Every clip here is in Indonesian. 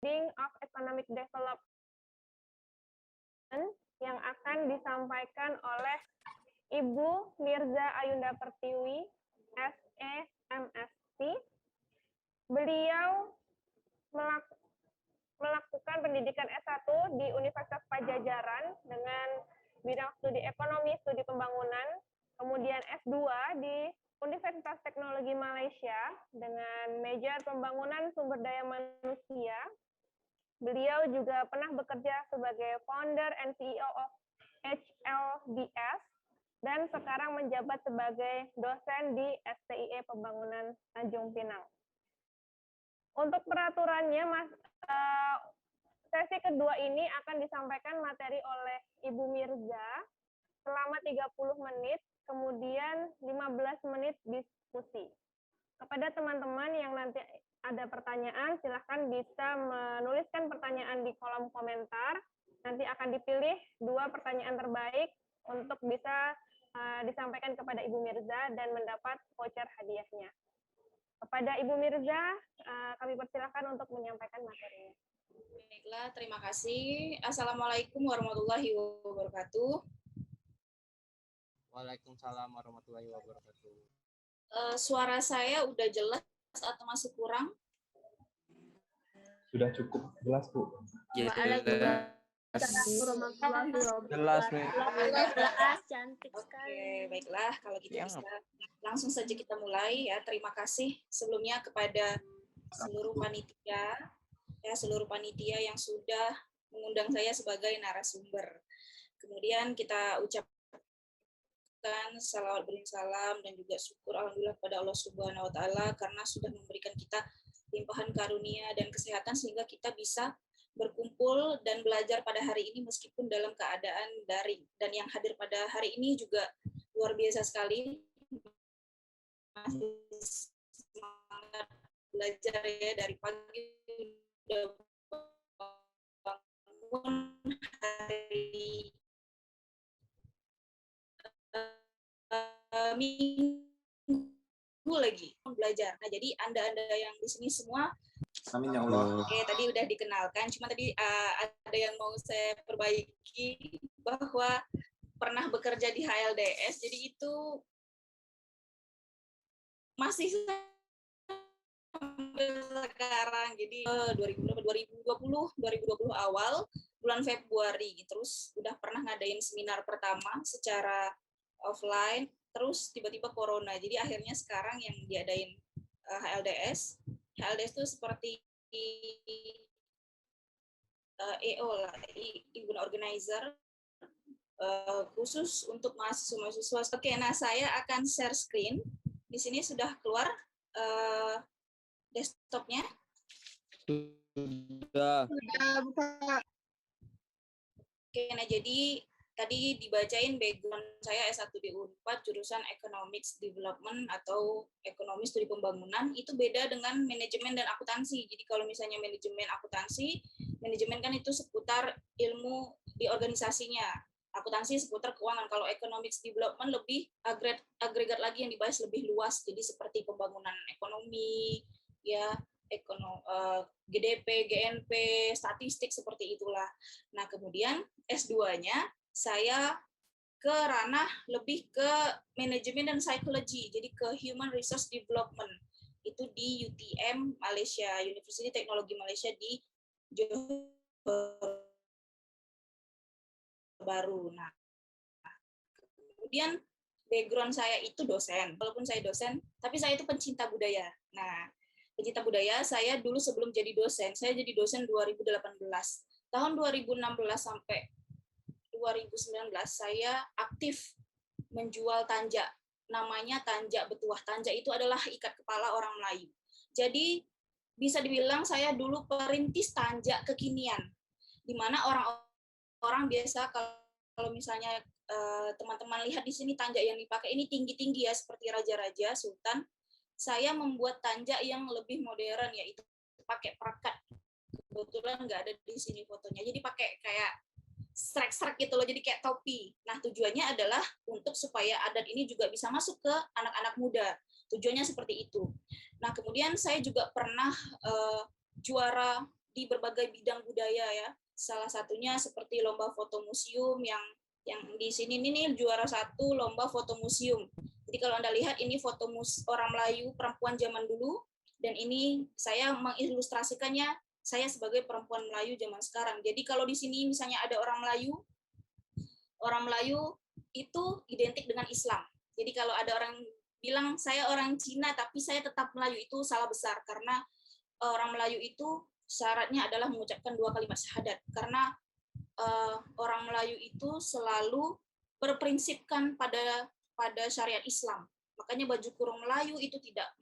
of Economic Development yang akan disampaikan oleh Ibu Mirza Ayunda Pertiwi, SE MSc. Beliau melakukan pendidikan S1 di Universitas Pajajaran dengan bidang studi ekonomi, studi pembangunan, kemudian S2 di Universitas Teknologi Malaysia dengan major pembangunan sumber daya manusia. Beliau juga pernah bekerja sebagai founder and CEO of HLBS dan sekarang menjabat sebagai dosen di STIE Pembangunan Tanjung Pinang. Untuk peraturannya, sesi kedua ini akan disampaikan materi oleh Ibu Mirza selama 30 menit, kemudian 15 menit diskusi. Kepada teman-teman yang nanti ada pertanyaan, silahkan bisa menuliskan pertanyaan di kolom komentar. Nanti akan dipilih 2 pertanyaan terbaik untuk bisa disampaikan kepada Ibu Mirza dan mendapat voucher hadiahnya. Kepada Ibu Mirza, kami persilahkan untuk menyampaikan materinya. Baiklah, terima kasih. Assalamualaikum warahmatullahi wabarakatuh. Waalaikumsalam warahmatullahi wabarakatuh. Suara saya udah jelas atau masih kurang? Sudah cukup jelas, Bu. Jelas, nih. Jelas, cantik sekali. Oke, baiklah. Kalau gitu bisa langsung saja kita mulai ya. Terima kasih sebelumnya kepada seluruh panitia yang sudah mengundang saya sebagai narasumber. Kemudian kita ucapkan salawat beriring salam dan juga syukur alhamdulillah kepada Allah Subhanahu wa taala karena sudah memberikan kita limpahan karunia dan kesehatan sehingga kita bisa berkumpul dan belajar pada hari ini meskipun dalam keadaan daring. Dan yang hadir pada hari ini juga luar biasa sekali. Masih semangat belajar ya dari pagi udah bangun hari minggu lagi belajar. Nah, jadi Anda yang di sini semua Amin ya Allah. Oke, tadi udah dikenalkan, cuma tadi ada yang mau saya perbaiki bahwa pernah bekerja di HLDS, jadi itu masih sampai sekarang. Jadi 2020 awal bulan Februari, terus udah pernah ngadain seminar pertama secara offline, terus tiba-tiba corona. Jadi akhirnya sekarang yang diadain HLDS itu seperti EO lah, event organizer khusus untuk mahasiswa-mahasiswa. Oke, nah saya akan share screen. Di sini sudah keluar desktopnya. Sudah. Oke, nah jadi tadi dibacain background saya S1 di Unpad jurusan Economics Development atau Ekonomi Studi Pembangunan. Itu beda dengan manajemen dan akuntansi. Jadi kalau misalnya manajemen akuntansi, manajemen kan itu seputar ilmu di organisasinya. Akuntansi seputar keuangan. Kalau Economics Development lebih agregat lagi yang dibahas lebih luas. Jadi seperti pembangunan ekonomi, ya, GDP, GNP, statistik seperti itulah. Nah, kemudian S2-nya saya ke ranah lebih ke manajemen dan psikologi, jadi ke human resource development. Itu di UTM Malaysia, University Teknologi Malaysia di Johor Baru. Nah, kemudian background saya itu dosen. Walaupun saya dosen, tapi saya itu pencinta budaya. Nah, pencinta budaya saya dulu sebelum jadi dosen, saya jadi dosen 2018. Tahun 2016 sampai 2019 saya aktif menjual tanja, namanya tanja betuah. Tanja itu adalah ikat kepala orang Melayu. Jadi bisa dibilang saya dulu perintis tanja kekinian, di mana orang-orang biasa kalau misalnya teman-teman lihat di sini tanja yang dipakai ini tinggi-tinggi ya seperti raja-raja, sultan. Saya membuat tanja yang lebih modern, yaitu pakai perekat. Kebetulan nggak ada di sini fotonya. Jadi pakai kayak strek-strek gitu loh, jadi kayak topi. Nah, tujuannya adalah untuk supaya adat ini juga bisa masuk ke anak-anak muda. Tujuannya seperti itu. Nah, kemudian saya juga pernah juara di berbagai bidang budaya ya. Salah satunya seperti lomba foto museum yang di sini nih juara 1 lomba foto museum. Jadi kalau Anda lihat ini foto orang Melayu perempuan zaman dulu, dan ini saya mengilustrasikannya saya sebagai perempuan Melayu zaman sekarang. Jadi kalau di sini misalnya ada orang Melayu itu identik dengan Islam. Jadi kalau ada orang bilang saya orang Cina tapi saya tetap Melayu, itu salah besar, karena orang Melayu itu syaratnya adalah mengucapkan 2 kalimat syahadat, karena orang Melayu itu selalu berprinsipkan pada syariat Islam. Makanya baju kurung Melayu itu tidak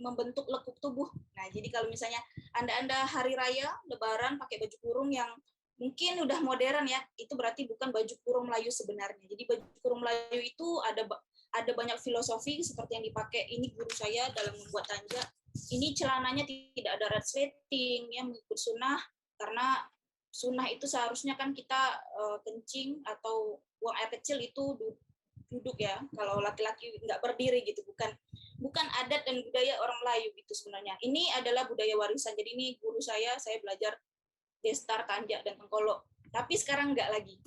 membentuk lekuk tubuh. Nah, jadi kalau misalnya Anda hari raya Lebaran pakai baju kurung yang mungkin udah modern ya, itu berarti bukan baju kurung Melayu sebenarnya. Jadi baju kurung Melayu itu ada banyak filosofi seperti yang dipakai ini guru saya dalam membuat tanja. Ini celananya tidak ada resleting ya, mengikut sunnah, karena sunnah itu seharusnya kan kita kencing atau buang air kecil itu duduk ya, kalau laki-laki nggak berdiri gitu, bukan adat dan budaya orang Melayu gitu sebenarnya. Ini adalah budaya warisan. Jadi ini guru saya belajar destar, tanjak, dan tengkolok. Tapi sekarang nggak lagi.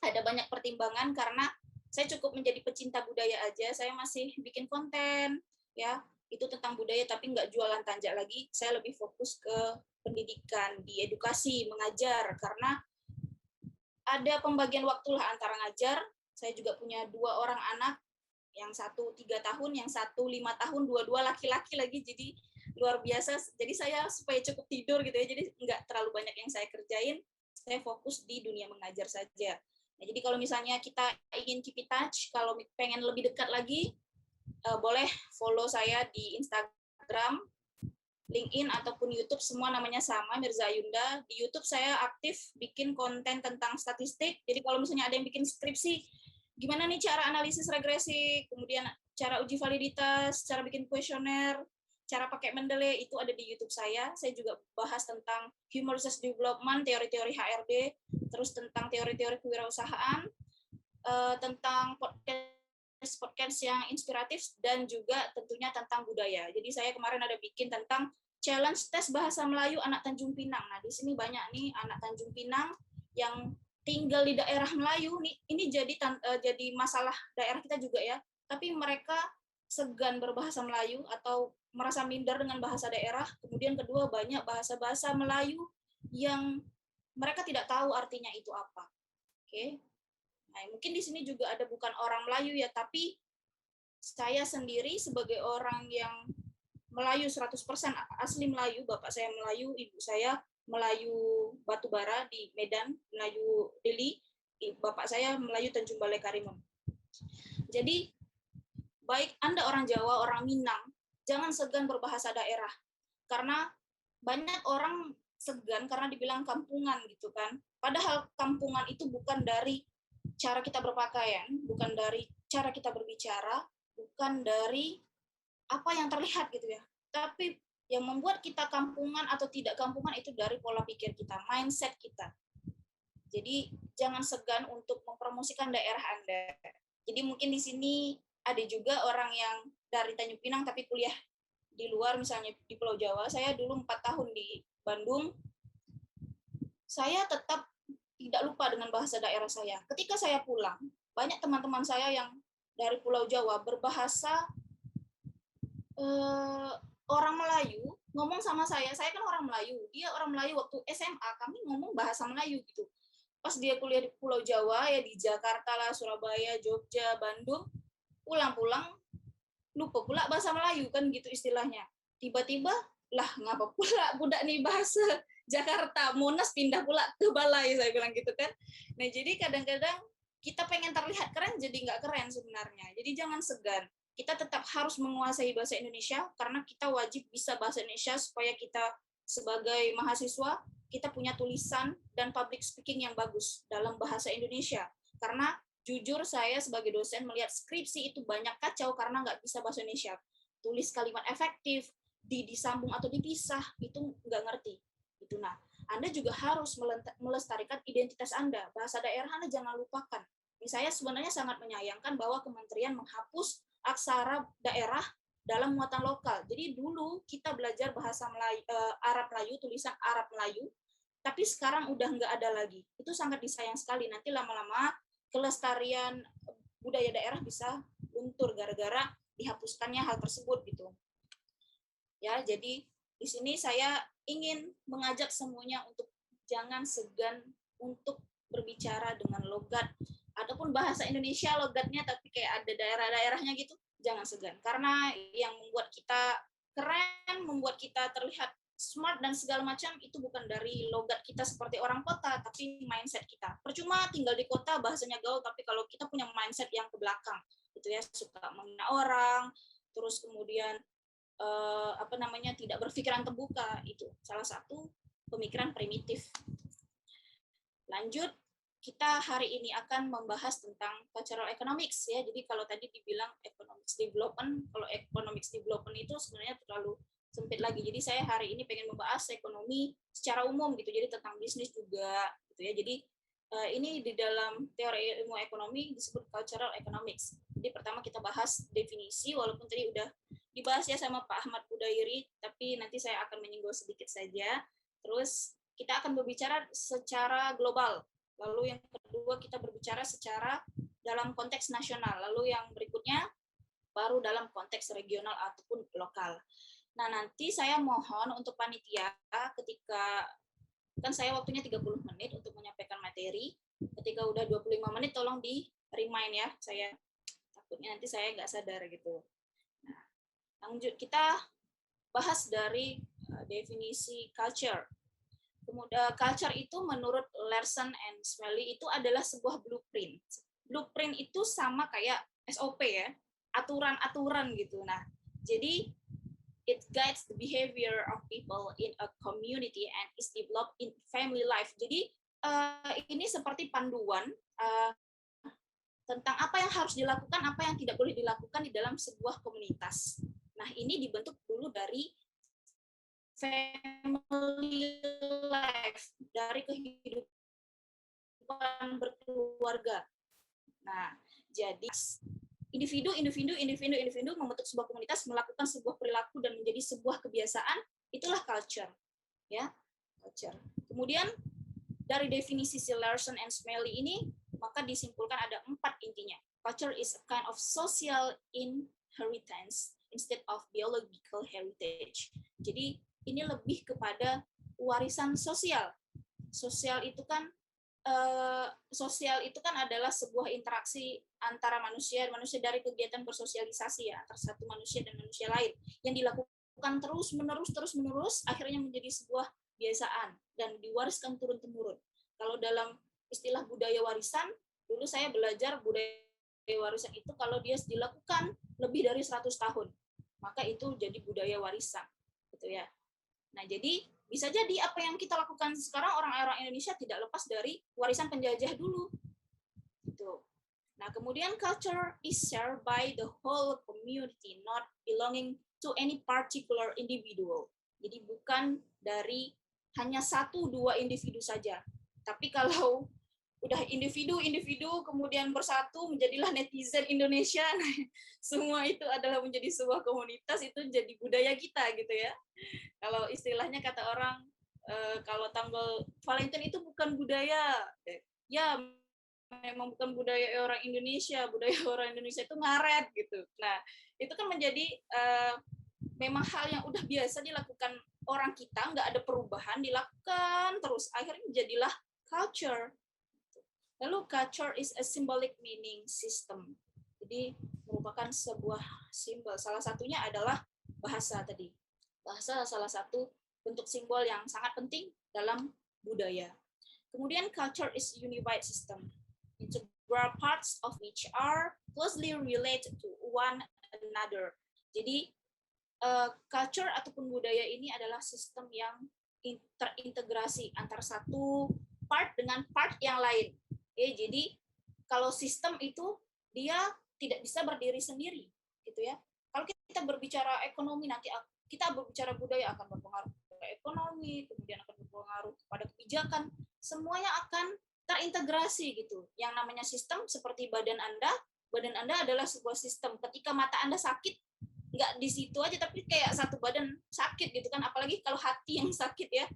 Ada banyak pertimbangan karena saya cukup menjadi pecinta budaya aja, saya masih bikin konten ya, itu tentang budaya tapi nggak jualan tanjak lagi. Saya lebih fokus ke pendidikan, di edukasi, mengajar, karena ada pembagian waktu lah antara ngajar. Saya juga punya 2 orang anak, yang 1 3 tahun, yang 1 5 tahun, dua-dua laki-laki lagi, jadi luar biasa. Jadi saya supaya cukup tidur gitu ya, jadi nggak terlalu banyak yang saya kerjain, saya fokus di dunia mengajar saja. Nah, jadi kalau misalnya kita ingin keep in touch, kalau pengen lebih dekat lagi, boleh follow saya di Instagram, LinkedIn, ataupun YouTube, semua namanya sama, Mirza Ayunda. Di YouTube saya aktif bikin konten tentang statistik, jadi kalau misalnya ada yang bikin skripsi, gimana nih cara analisis regresi, kemudian cara uji validitas, cara bikin kuesioner, cara pakai Mendeley, itu ada di YouTube saya. Saya juga bahas tentang human resource development, teori-teori HRD, terus tentang teori-teori kewirausahaan, tentang podcast yang inspiratif, dan juga tentunya tentang budaya. Jadi saya kemarin ada bikin tentang challenge tes bahasa Melayu anak Tanjung Pinang. Nah, di sini banyak nih anak Tanjung Pinang yang tinggal di daerah Melayu nih, ini jadi masalah daerah kita juga ya. Tapi mereka segan berbahasa Melayu atau merasa minder dengan bahasa daerah. Kemudian kedua, banyak bahasa-bahasa Melayu yang mereka tidak tahu artinya itu apa. Oke. Nah, mungkin di sini juga ada bukan orang Melayu ya, tapi saya sendiri sebagai orang yang Melayu 100%, asli Melayu, bapak saya Melayu, ibu saya Melayu Batubara di Medan, Melayu Deli, bapak saya Melayu Tanjung Balai Karimun. Jadi, baik Anda orang Jawa, orang Minang, jangan segan berbahasa daerah. Karena banyak orang segan karena dibilang kampungan gitu kan. Padahal kampungan itu bukan dari cara kita berpakaian, bukan dari cara kita berbicara, bukan dari apa yang terlihat gitu ya. Tapi yang membuat kita kampungan atau tidak kampungan itu dari pola pikir kita, mindset kita. Jadi jangan segan untuk mempromosikan daerah Anda. Jadi mungkin di sini ada juga orang yang dari Tanjung Pinang tapi kuliah di luar, misalnya di Pulau Jawa. Saya dulu 4 tahun di Bandung. Saya tetap tidak lupa dengan bahasa daerah saya. Ketika saya pulang, banyak teman-teman saya yang dari Pulau Jawa berbahasa orang Melayu ngomong sama saya kan orang Melayu, dia orang Melayu waktu SMA, kami ngomong bahasa Melayu gitu. Pas dia kuliah di Pulau Jawa, ya di Jakarta lah, Surabaya, Jogja, Bandung, pulang-pulang lupa pula bahasa Melayu kan gitu istilahnya. Tiba-tiba, lah ngapa pula budak nih bahasa Jakarta, Monas pindah pula ke Balai, saya bilang gitu kan. Nah, jadi kadang-kadang kita pengen terlihat keren, jadi nggak keren sebenarnya. Jadi jangan segan. Kita tetap harus menguasai bahasa Indonesia, karena kita wajib bisa bahasa Indonesia supaya kita sebagai mahasiswa, kita punya tulisan dan public speaking yang bagus dalam bahasa Indonesia. Karena jujur saya sebagai dosen melihat skripsi itu banyak kacau karena nggak bisa bahasa Indonesia. Tulis kalimat efektif, disambung atau dipisah, itu nggak ngerti. Itu. Nah, Anda juga harus melestarikan identitas Anda. Bahasa daerah Anda jangan lupakan. Saya sebenarnya sangat menyayangkan bahwa kementerian menghapus aksara daerah dalam muatan lokal. Jadi dulu kita belajar bahasa Melayu, Arab Melayu, tulisan Arab Melayu, tapi sekarang udah nggak ada lagi. Itu sangat disayang sekali. Nanti lama-lama kelestarian budaya daerah bisa luntur gara-gara dihapuskannya hal tersebut gitu. Ya, jadi di sini saya ingin mengajak semuanya untuk jangan segan untuk berbicara dengan logat ataupun bahasa Indonesia logatnya tapi kayak ada daerah-daerahnya gitu, jangan segan. Karena yang membuat kita keren, membuat kita terlihat smart dan segala macam itu bukan dari logat kita seperti orang kota, tapi mindset kita. Percuma tinggal di kota bahasanya gaul, tapi kalau kita punya mindset yang ke belakang, gitu ya, suka menghina orang, terus kemudian tidak berpikiran terbuka, itu salah satu pemikiran primitif. Lanjut, kita hari ini akan membahas tentang cultural economics ya. Jadi kalau tadi dibilang economics development, kalau economics development itu sebenarnya terlalu sempit lagi. Jadi saya hari ini pengen membahas ekonomi secara umum gitu. Jadi tentang bisnis juga gitu ya. Jadi ini di dalam teori ilmu ekonomi disebut cultural economics. Jadi pertama kita bahas definisi, walaupun tadi udah dibahas ya sama Pak Ahmad Budairi, tapi nanti saya akan menyinggung sedikit saja. Terus kita akan berbicara secara global. Lalu yang kedua kita berbicara secara dalam konteks nasional. Lalu yang berikutnya baru dalam konteks regional ataupun lokal. Nah, nanti saya mohon untuk panitia ketika kan saya waktunya 30 menit untuk menyampaikan materi. Ketika udah 25 menit tolong di remind ya. Saya takutnya nanti saya nggak sadar gitu. Nah, lanjut kita bahas dari definisi culture. Kemudian culture itu menurut Larson and Smalley itu adalah sebuah blueprint. Blueprint itu sama kayak SOP ya, aturan-aturan gitu. Nah, jadi it guides the behavior of people in a community and is developed in family life. Jadi ini seperti panduan tentang apa yang harus dilakukan, apa yang tidak boleh dilakukan di dalam sebuah komunitas. Nah, ini dibentuk dulu dari family life, dari kehidupan berkeluarga. Nah, jadi individu membentuk sebuah komunitas, melakukan sebuah perilaku dan menjadi sebuah kebiasaan, itulah culture. Ya, culture. Kemudian dari definisi Larson and Smalley ini, maka disimpulkan ada 4 intinya. Culture is a kind of social inheritance instead of biological heritage. Jadi ini lebih kepada warisan sosial. Sosial itu kan adalah sebuah interaksi antara manusia dari kegiatan bersosialisasi ya antara satu manusia dan manusia lain yang dilakukan terus menerus akhirnya menjadi sebuah kebiasaan dan diwariskan turun temurun. Kalau dalam istilah budaya warisan, dulu saya belajar budaya warisan itu kalau dia dilakukan lebih dari 100 tahun, maka itu jadi budaya warisan gitu ya. Nah, jadi bisa jadi apa yang kita lakukan sekarang orang-orang Indonesia tidak lepas dari warisan penjajah dulu. Gitu. Nah, kemudian culture is shared by the whole community, not belonging to any particular individual. Jadi bukan dari hanya 1-2 individu saja. Tapi kalau udah individu kemudian bersatu menjadilah netizen Indonesia, nah, semua itu adalah menjadi sebuah komunitas, itu jadi budaya kita gitu ya. Kalau istilahnya kata orang, kalau tanggal Valentine itu bukan budaya, ya memang bukan budaya orang Indonesia. Budaya orang Indonesia itu ngaret gitu. Nah, itu kan menjadi memang hal yang udah biasa dilakukan orang kita, nggak ada perubahan, dilakukan terus, akhirnya jadilah culture. Lalu culture is a symbolic meaning system. Jadi merupakan sebuah simbol. Salah satunya adalah bahasa tadi. Bahasa salah satu bentuk simbol yang sangat penting dalam budaya. Kemudian culture is unified system, integral parts of which are closely related to one another. Jadi culture ataupun budaya ini adalah sistem yang terintegrasi antara satu part dengan part yang lain. Jadi kalau sistem itu dia tidak bisa berdiri sendiri, gitu ya. Kalau kita berbicara ekonomi, nanti kita berbicara budaya akan berpengaruh pada ekonomi, kemudian akan berpengaruh pada kebijakan, semuanya akan terintegrasi gitu. Yang namanya sistem seperti badan Anda adalah sebuah sistem. Ketika mata Anda sakit, nggak di situ aja, tapi kayak satu badan sakit gitu kan, apalagi kalau hati yang sakit ya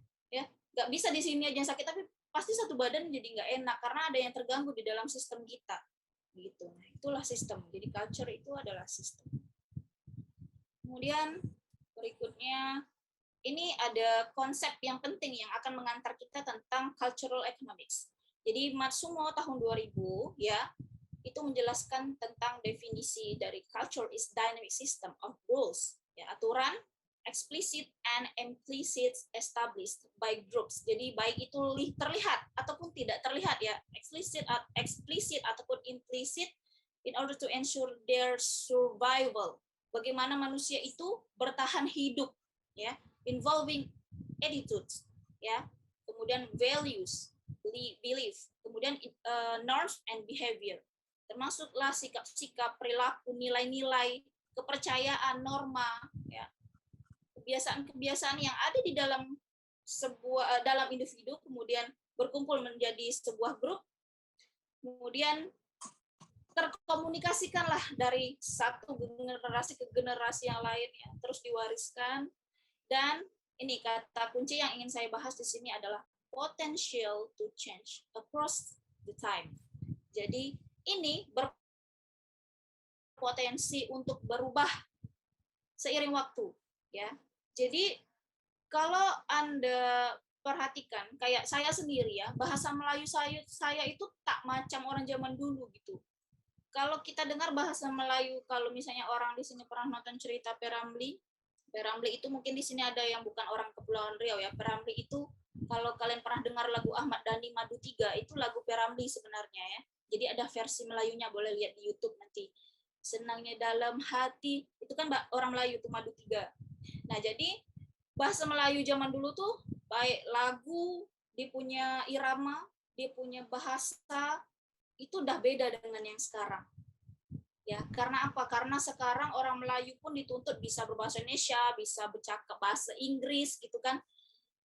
nggak bisa di sini aja yang sakit, tapi pasti satu badan jadi nggak enak karena ada yang terganggu di dalam sistem kita gitu. Nah, itulah sistem. Jadi culture itu adalah sistem. Kemudian berikutnya ini ada konsep yang penting yang akan mengantar kita tentang cultural economics. Jadi Matsumo tahun 2000 ya itu menjelaskan tentang definisi dari culture is dynamic system of rules, ya, aturan explicit and implicit established by groups. Jadi baik itu terlihat ataupun tidak terlihat ya, explicit ataupun implicit in order to ensure their survival. Bagaimana manusia itu bertahan hidup ya, involving attitudes ya, kemudian values, belief, kemudian norms and behavior. Termasuklah sikap-sikap, perilaku, nilai-nilai, kepercayaan, norma, ya, kebiasaan-kebiasaan yang ada di dalam dalam individu, kemudian berkumpul menjadi sebuah grup, kemudian terkomunikasikanlah dari satu generasi ke generasi yang lainnya, terus diwariskan. Dan ini kata kunci yang ingin saya bahas di sini adalah potential to change across the time. Jadi ini berpotensi untuk berubah seiring waktu ya. Jadi kalau Anda perhatikan kayak saya sendiri ya, bahasa Melayu saya itu tak macam orang zaman dulu gitu. Kalau kita dengar bahasa Melayu, kalau misalnya orang di sini pernah nonton cerita Peramli itu mungkin di sini ada yang bukan orang Kepulauan Riau ya. Peramli itu kalau kalian pernah dengar lagu Ahmad Dhani Madu 3 itu lagu Peramli sebenarnya ya. Jadi ada versi Melayunya, boleh lihat di YouTube nanti. Senangnya dalam hati, itu kan orang Melayu tuh Madu 3. Nah, jadi bahasa Melayu zaman dulu tuh baik lagu, dia punya irama, dia punya bahasa, itu udah beda dengan yang sekarang. Ya, karena apa? Karena sekarang orang Melayu pun dituntut bisa berbahasa Indonesia, bisa bercakap bahasa Inggris gitu kan.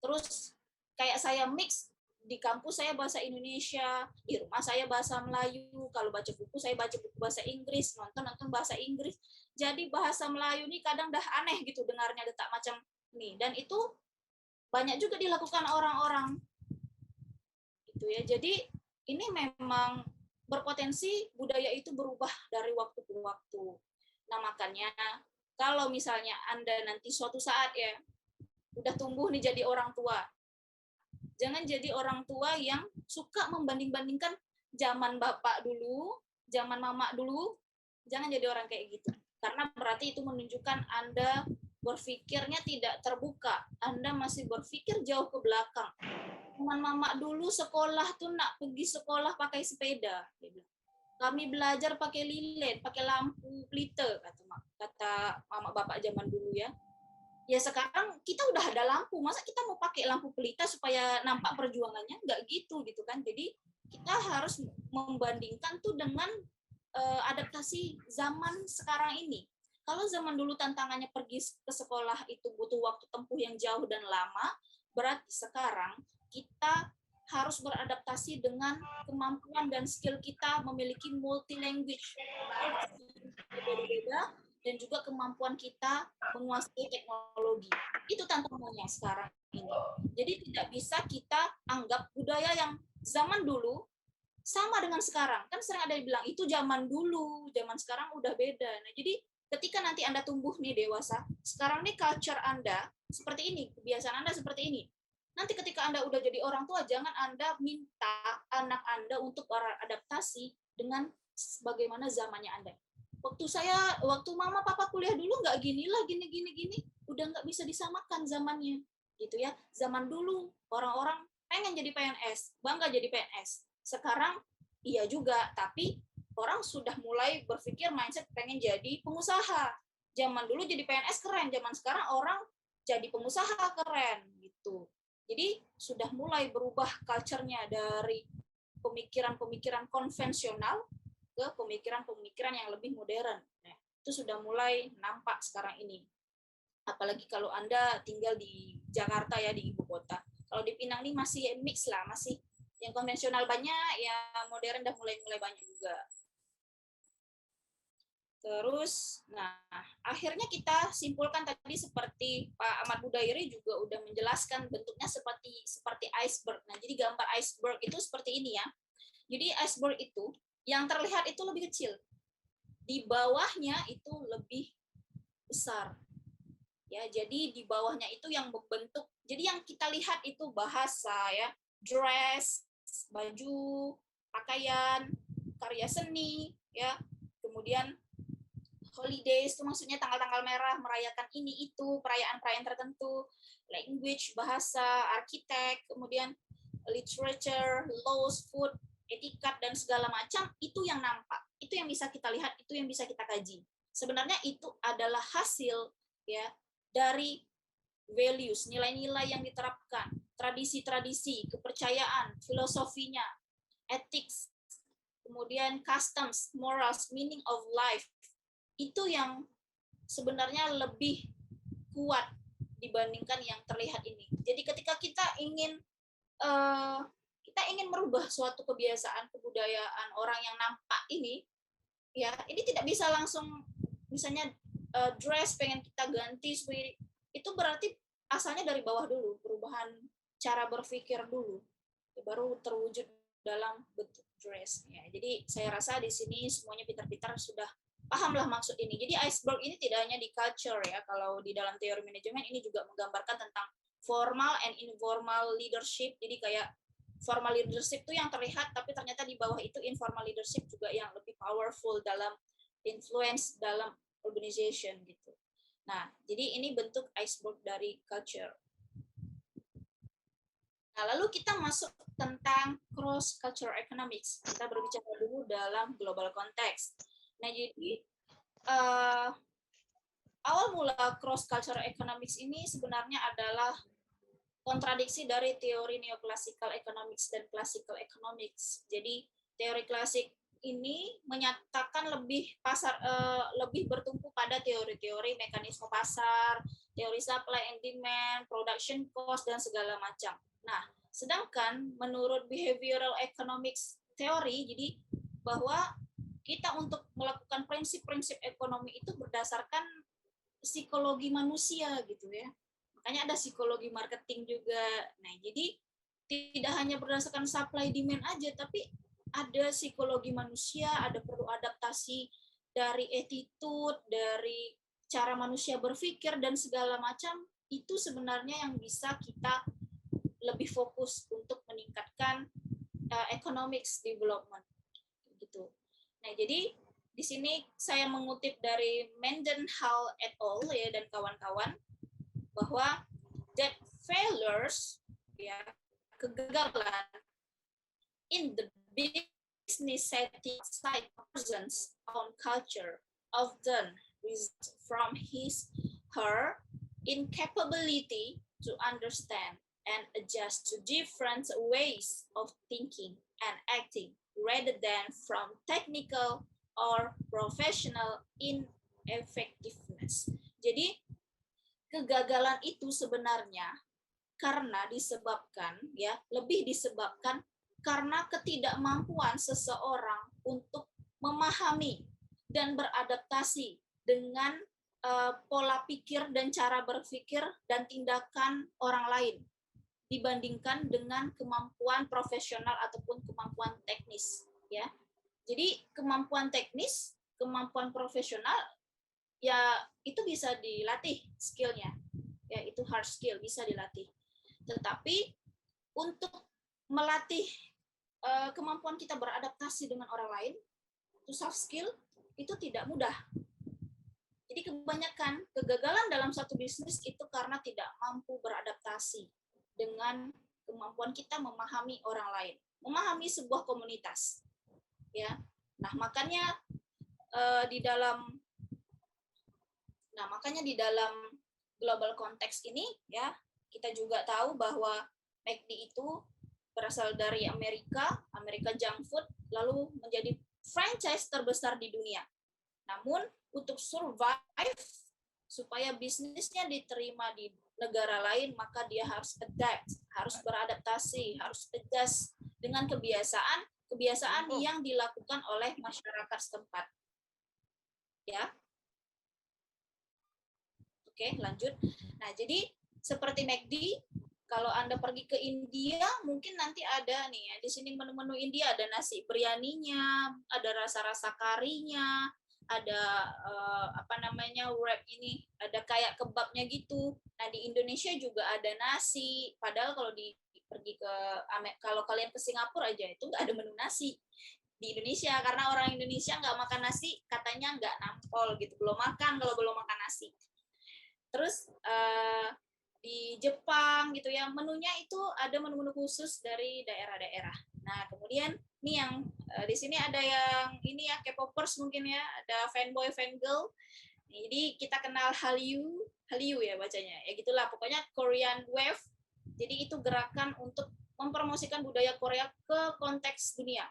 Terus kayak saya mix, di kampus saya bahasa Indonesia, di rumah saya bahasa Melayu, kalau baca buku saya baca buku bahasa Inggris, nonton bahasa Inggris. Jadi bahasa Melayu ini kadang dah aneh gitu dengarnya, tak macam nih. Dan itu banyak juga dilakukan orang-orang gitu ya. Jadi ini memang berpotensi budaya itu berubah dari waktu ke waktu. Nah, makanya kalau misalnya Anda nanti suatu saat ya udah tumbuh nih jadi orang tua, jangan jadi orang tua yang suka membanding-bandingkan zaman bapak dulu, zaman mama dulu. Jangan jadi orang kayak gitu. Karena berarti itu menunjukkan Anda berpikirnya tidak terbuka. Anda masih berpikir jauh ke belakang. Zaman mama dulu sekolah tuh nak pergi sekolah pakai sepeda. Kami belajar pakai lilin, pakai lampu pelita, kata mama bapak zaman dulu ya. Ya sekarang kita udah ada lampu, masa kita mau pakai lampu pelita supaya nampak perjuangannya? Nggak gitu kan. Jadi kita harus membandingkan tuh dengan adaptasi zaman sekarang ini. Kalau zaman dulu tantangannya pergi ke sekolah itu butuh waktu tempuh yang jauh dan lama, berarti sekarang kita harus beradaptasi dengan kemampuan dan skill kita memiliki multi language berbeda-beda, dan juga kemampuan kita menguasai teknologi. Itu tantangannya sekarang ini. Jadi tidak bisa kita anggap budaya yang zaman dulu sama dengan sekarang. Kan sering ada yang bilang itu zaman dulu, zaman sekarang udah beda. Nah, jadi ketika nanti Anda tumbuh nih dewasa, sekarang nih culture Anda seperti ini, kebiasaan Anda seperti ini. Nanti ketika Anda udah jadi orang tua, jangan Anda minta anak Anda untuk beradaptasi dengan bagaimana zamannya Anda. Waktu mama papa kuliah dulu nggak gini lah, gini, udah nggak bisa disamakan zamannya, gitu ya. Zaman dulu orang-orang pengen jadi PNS, bangga jadi PNS. Sekarang iya juga, tapi orang sudah mulai berpikir mindset pengen jadi pengusaha. Zaman dulu jadi PNS keren, zaman sekarang orang jadi pengusaha keren, gitu. Jadi sudah mulai berubah culture-nya dari pemikiran-pemikiran konvensional ke pemikiran-pemikiran yang lebih modern. Nah, itu sudah mulai nampak sekarang ini. Apalagi kalau Anda tinggal di Jakarta ya, di ibu kota. Kalau di Pinang ini masih mix lah, masih yang konvensional banyak, yang modern udah mulai banyak juga. Terus, nah akhirnya kita simpulkan tadi seperti Pak Ahmad Budairi juga udah menjelaskan bentuknya seperti iceberg. Nah, jadi gambar iceberg itu seperti ini ya. Jadi iceberg itu yang terlihat itu lebih kecil, di bawahnya itu lebih besar. Ya, jadi di bawahnya itu yang membentuk. Jadi yang kita lihat itu bahasa ya, dress, baju, pakaian, karya seni, ya. Kemudian holidays itu maksudnya tanggal-tanggal merah, merayakan ini itu, perayaan-perayaan tertentu, language, bahasa, arsitek, kemudian literature, laws, food, etikat dan segala macam itu yang nampak. Itu yang bisa kita lihat, itu yang bisa kita kaji. Sebenarnya itu adalah hasil ya dari values, nilai-nilai yang diterapkan, tradisi-tradisi, kepercayaan, filosofinya, ethics, kemudian customs, morals, meaning of life. Itu yang sebenarnya lebih kuat dibandingkan yang terlihat ini. Jadi ketika kita ingin merubah suatu kebiasaan kebudayaan orang yang nampak ini, ya ini tidak bisa langsung misalnya dress pengen kita ganti seperti itu, berarti asalnya dari bawah dulu, perubahan cara berpikir dulu, baru terwujud dalam bentuk dress. Ya, jadi saya rasa di sini semuanya pintar-pintar sudah pahamlah maksud ini. Jadi iceberg ini tidak hanya di culture ya, kalau di dalam teori manajemen ini juga menggambarkan tentang formal and informal leadership. Jadi kayak formal leadership itu yang terlihat, tapi ternyata di bawah itu informal leadership juga yang lebih powerful dalam influence dalam organization gitu. Nah, jadi ini bentuk iceberg dari culture. Nah, lalu kita masuk tentang cross cultural economics. Kita berbicara dulu dalam global konteks. Nah, jadi awal mula cross cultural economics ini sebenarnya adalah kontradiksi dari teori neoclassical economics dan classical economics. Jadi teori klasik ini menyatakan lebih bertumpu pada teori-teori mekanisme pasar, teori supply and demand, production cost dan segala macam. Nah, sedangkan menurut behavioral economics teori, jadi bahwa kita untuk melakukan prinsip-prinsip ekonomi itu berdasarkan psikologi manusia gitu ya. Makanya ada psikologi marketing juga. Nah, jadi tidak hanya berdasarkan supply demand aja, tapi ada psikologi manusia, ada perlu adaptasi dari attitude, dari cara manusia berpikir dan segala macam. Itu sebenarnya yang bisa kita lebih fokus untuk meningkatkan economics development gitu. Nah, jadi di sini saya mengutip dari Mendenhall et al. Ya dan kawan-kawan bahwa that failures ya kegagalan in the business setting side person's own culture often results from her incapability to understand and adjust to different ways of thinking and acting rather than from technical or professional ineffectiveness. Jadi kegagalan itu sebenarnya karena lebih disebabkan karena ketidakmampuan seseorang untuk memahami dan beradaptasi dengan pola pikir dan cara berpikir dan tindakan orang lain dibandingkan dengan kemampuan profesional ataupun kemampuan teknis ya. Jadi kemampuan teknis, kemampuan profesional ya itu bisa dilatih skillnya. Ya itu hard skill bisa dilatih. Tetapi untuk melatih kemampuan kita beradaptasi dengan orang lain, itu soft skill itu tidak mudah. Jadi kebanyakan kegagalan dalam satu bisnis itu karena tidak mampu beradaptasi dengan kemampuan kita memahami orang lain, memahami sebuah komunitas. Ya. Nah, makanya di dalam global konteks ini ya, kita juga tahu bahwa McD itu berasal dari Amerika junk food, lalu menjadi franchise terbesar di dunia. Namun untuk survive supaya bisnisnya diterima di negara lain, maka dia harus adapt, harus beradaptasi, harus adjust dengan kebiasaan yang dilakukan oleh masyarakat setempat. Ya. Oke, lanjut. Nah, jadi seperti McD, kalau Anda pergi ke India, mungkin nanti ada nih ya, di sini menu-menu India ada nasi biryaninya, ada rasa-rasa karinya, ada apa namanya wrap ini, ada kayak kebabnya gitu. Nah, di Indonesia juga ada nasi. Padahal kalau pergi ke kalau kalian ke Singapura aja itu nggak ada menu nasi di Indonesia, karena orang Indonesia nggak makan nasi, katanya nggak nampol gitu, belum makan kalau belum makan nasi. Terus di Jepang gitu ya, menunya itu ada menu-menu khusus dari daerah-daerah. Nah, kemudian nih yang di sini ada yang ini ya, K-popers mungkin ya, ada fanboy, fangirl. Jadi kita kenal Hallyu ya bacanya. Ya gitulah, pokoknya Korean Wave. Jadi itu gerakan untuk mempromosikan budaya Korea ke konteks dunia.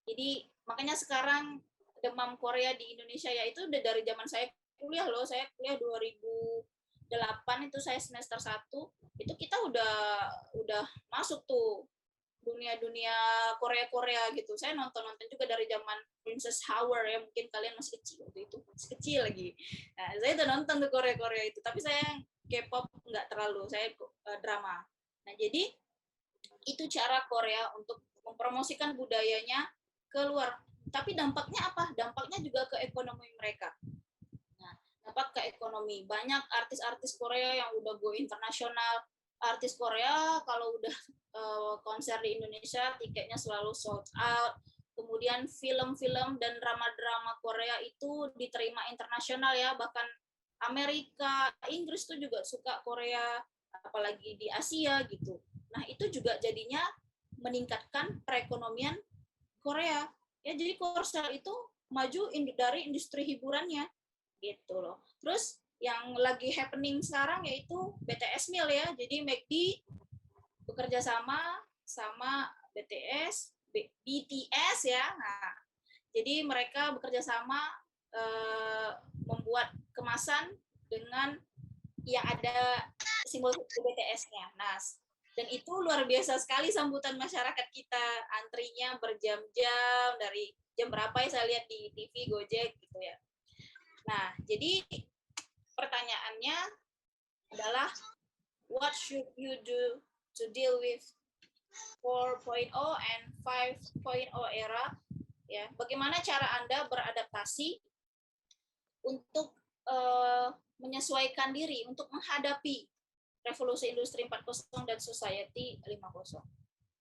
Jadi makanya sekarang demam Korea di Indonesia ya itu udah dari zaman saya kuliah loh. Saya kuliah 2008 itu, saya semester 1 itu kita udah masuk tuh dunia Korea gitu. Saya nonton juga dari zaman Princess Hour ya, mungkin kalian masih kecil waktu itu, masih kecil lagi. Nah, saya udah nonton tuh Korea itu, tapi saya K-pop nggak terlalu, saya drama. Nah, jadi itu cara Korea untuk mempromosikan budayanya keluar. Tapi dampaknya apa? Dampaknya juga ke ekonomi mereka. Dapat ke ekonomi. Banyak artis-artis Korea yang udah go internasional. Artis Korea kalau udah konser di Indonesia tiketnya selalu sold out. Kemudian film-film dan drama-drama Korea itu diterima internasional ya, bahkan Amerika, Inggris tuh juga suka Korea, apalagi di Asia gitu. Nah, itu juga jadinya meningkatkan perekonomian Korea. Ya, jadi Korsel itu maju dari industri hiburannya gitu loh. Terus yang lagi happening sekarang yaitu BTS Meal ya. Jadi McD bekerja sama BTS ya. Nah, jadi mereka bekerja sama membuat kemasan dengan yang ada simbol BTS-nya. Nah, dan itu luar biasa sekali sambutan masyarakat kita, antrinya berjam-jam, dari jam berapa ya saya lihat di TV Gojek gitu ya. Nah, jadi pertanyaannya adalah what should you do to deal with 4.0 and 5.0 era? Ya, bagaimana cara Anda beradaptasi untuk menyesuaikan diri untuk menghadapi revolusi industri 4.0 dan society 5.0?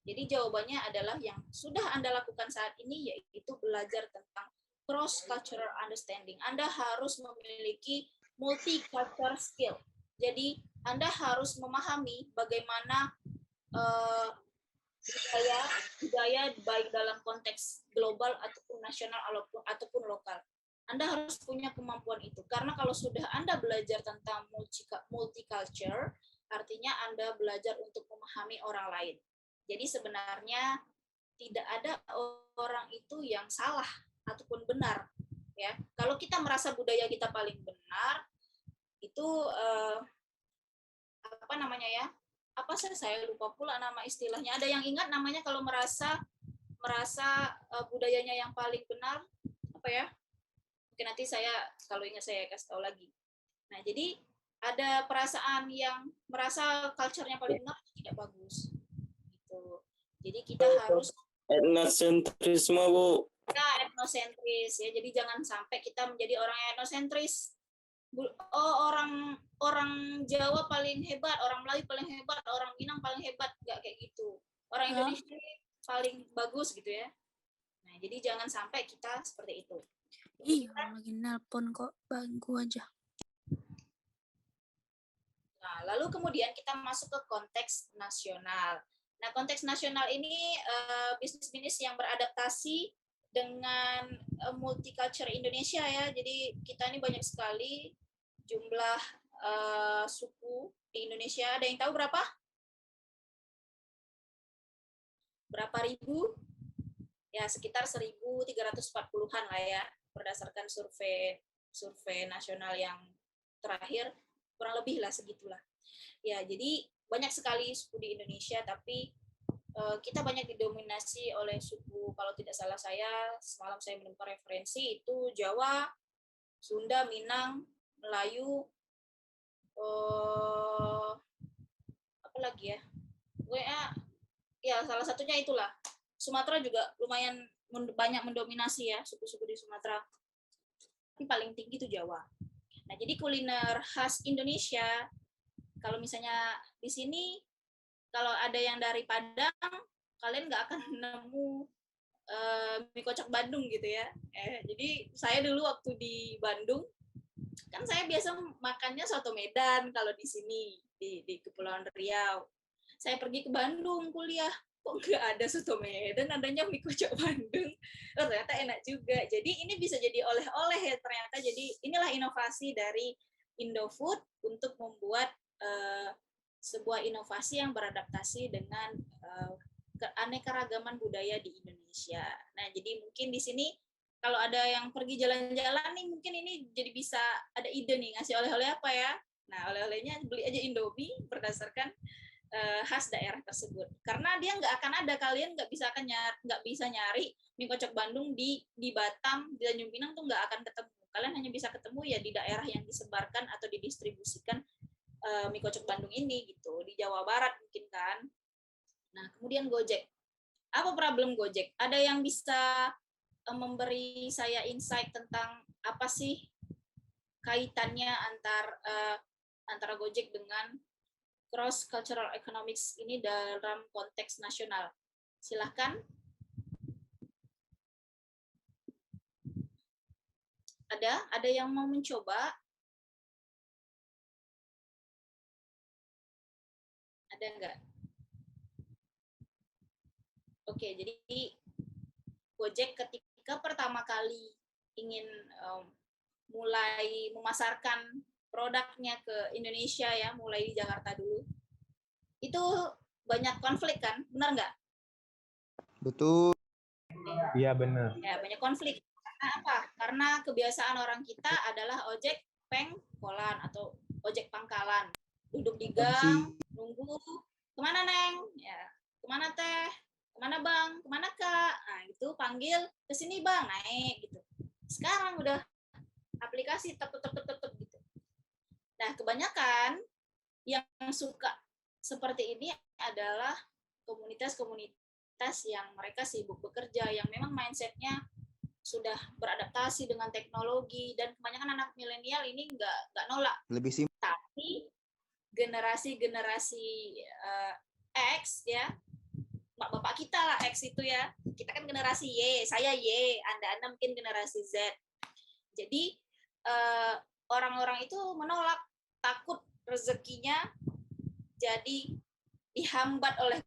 Jadi jawabannya adalah yang sudah Anda lakukan saat ini, yaitu belajar tentang cross-cultural understanding. Anda harus memiliki multi-cultural skill. Jadi Anda harus memahami bagaimana budaya baik dalam konteks global ataupun nasional ataupun lokal. Anda harus punya kemampuan itu, karena kalau sudah Anda belajar tentang multicultural, artinya Anda belajar untuk memahami orang lain. Jadi sebenarnya tidak ada orang itu yang salah ataupun benar, ya. Kalau kita merasa budaya kita paling benar, itu apa namanya ya? Apa saya lupa pula nama istilahnya. Ada yang ingat namanya kalau merasa budayanya yang paling benar, apa ya? Mungkin nanti kalau ingat saya kasih tahu lagi. Nah, jadi ada perasaan yang merasa culture-nya paling benar tidak bagus. Gitu. Jadi kita harus etnosentrisme, Bu. Ya, etnosentris ya. Jadi jangan sampai kita menjadi orang yang etnosentris. Orang Jawa paling hebat, orang Melayu paling hebat, orang Minang paling hebat, nggak kayak gitu. Orang Indonesia paling bagus gitu ya. Nah, jadi jangan sampai kita seperti itu. Ih, lagi nelpon kok, bangku aja. Nah, lalu kemudian kita masuk ke konteks nasional. Nah, konteks nasional ini bisnis-bisnis yang beradaptasi dengan multicultural Indonesia ya. Jadi kita ini banyak sekali jumlah suku di Indonesia. Ada yang tahu berapa? Berapa ribu? Ya, sekitar 1.340-an lah ya, berdasarkan survei nasional yang terakhir, kurang lebih lah segitulah. Ya, jadi banyak sekali suku di Indonesia, tapi kita banyak didominasi oleh suku, kalau tidak salah saya, semalam saya menemukan referensi, itu Jawa, Sunda, Minang, Melayu, apa lagi ya? Ya salah satunya itulah. Sumatera juga lumayan banyak mendominasi ya suku-suku di Sumatera. Tapi paling tinggi itu Jawa. Nah, jadi kuliner khas Indonesia, kalau misalnya di sini, kalau ada yang dari Padang, kalian nggak akan nemu mie kocok Bandung gitu ya. Jadi saya dulu waktu di Bandung, kan saya biasa makannya soto Medan kalau di sini, di Kepulauan Riau. Saya pergi ke Bandung kuliah, kok nggak ada soto Medan, adanya mie kocok Bandung. Oh, ternyata enak juga. Jadi ini bisa jadi oleh-oleh ya ternyata. Jadi inilah inovasi dari Indofood untuk membuat sebuah inovasi yang beradaptasi dengan keanekaragaman budaya di Indonesia. Nah, jadi mungkin di sini kalau ada yang pergi jalan-jalan nih, mungkin ini jadi bisa ada ide nih, ngasih oleh-oleh apa ya. Nah, oleh-olehnya beli aja Indomie berdasarkan khas daerah tersebut. Karena dia nggak akan ada, kalian nggak bisa nyari mie kocok Bandung di Batam, di Tanjung Pinang tuh nggak akan ketemu. Kalian hanya bisa ketemu ya di daerah yang disebarkan atau didistribusikan mie kocok Bandung ini gitu, di Jawa Barat mungkin kan. Nah, kemudian Gojek. Apa problem Gojek? Ada yang bisa memberi saya insight tentang apa sih kaitannya antara Gojek dengan cross cultural economics ini dalam konteks nasional? Silahkan. Ada yang mau mencoba? Ada enggak? Oke, jadi Gojek ketika pertama kali ingin mulai memasarkan produknya ke Indonesia ya, mulai di Jakarta dulu, itu banyak konflik kan, benar nggak? Betul. Iya benar. Ya, banyak konflik. Karena apa? Karena kebiasaan orang kita adalah ojek pengkolan atau ojek pangkalan. Duduk di gang, nunggu, kemana Neng? Ya, kemana Teh? Kemana Bang? Kemana Kak? Nah, itu panggil, kesini Bang, naik gitu. Sekarang udah aplikasi tep gitu. Nah, kebanyakan yang suka seperti ini adalah komunitas-komunitas yang mereka sibuk bekerja, yang memang mindset-nya sudah beradaptasi dengan teknologi, dan kebanyakan anak milenial ini nggak nolak. Lebih simpel. Tapi generasi X ya, bapak kita lah X itu ya, kita kan generasi Y, saya Y, anda mungkin generasi Z. Jadi orang-orang itu menolak, takut rezekinya jadi dihambat oleh